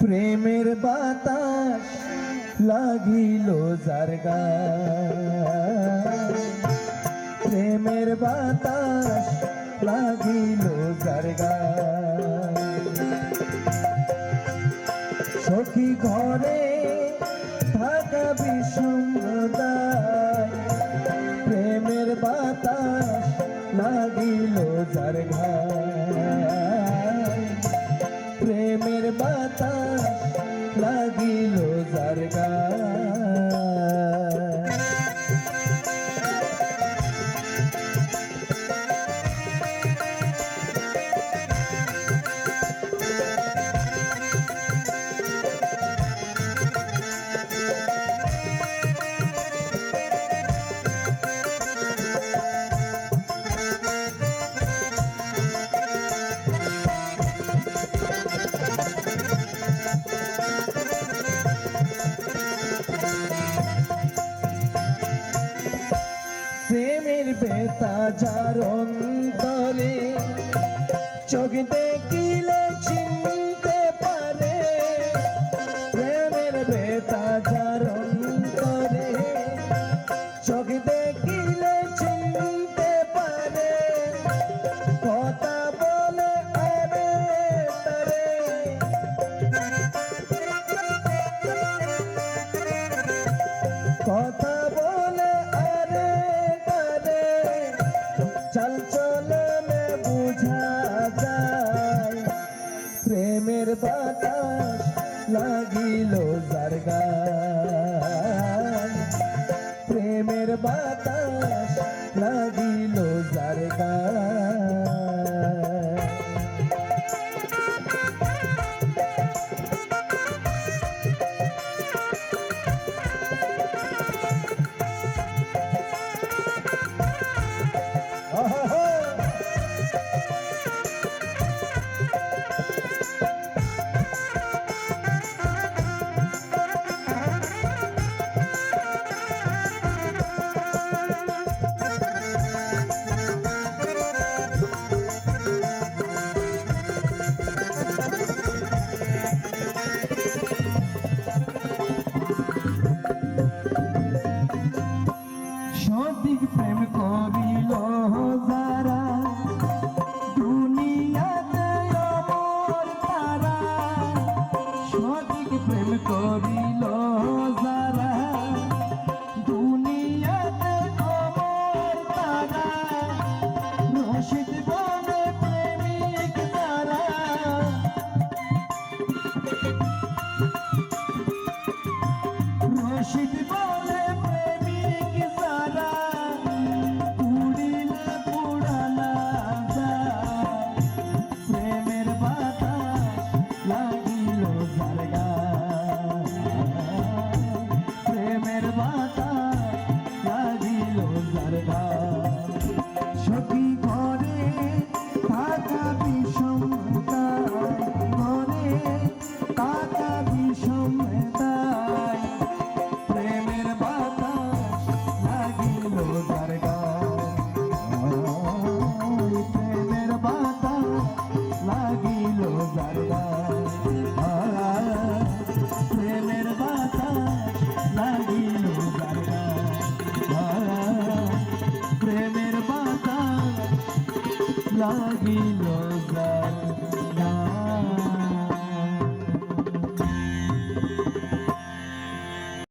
প্রেমের বাতাস লাগিল যার গায়, প্রেমের বাতাস লাগিল যার গায়। সখী ঘরে থাকা বিষমদায়, প্রেমের বাতাস লাগিল যার গায়, প্রেমের বাতাস লাগিল যার গায়। প্রেমের বেতা যার অন্তরে চোখ দেখিলে চিনতে পারে, প্রেমের বেতা যার অন্তরে চোখ দেখিলে চিনতে পারে। কথা বলে আরে তারে, কথা বলে আরে তারে, চল চলনে বুঝা যায়। প্রেমের বাতাস লাগিল যার গায়, প্রেমের বাতাস লাগিল যার গায়। সঠিক প্রেম করিল যারা, দুনিয়াতে অমর তারা। সঠিক প্রেম করিল যারা, দুনিয়াতে অমর তারা। রসিক বলে প্রেমিক যারা, রসিক বলে প্রেমিক যারা। পুড়িলে পুড়ানা যায়, প্রেমের বাতাস লাগিল যার গায়, প্রেমের বাতাস লাগিল যার গায়। সখী ঘরে থাকা বিষমতায়, ঘরে থাকা বিষমতায়, প্রেমের বাতাস লাগিল যার গায়, প্রেমের বাতাস লাগিল যার গায়, প্রেমের বাতাস লাগিল যার গায়, প্রেমের বাতাস লাগিল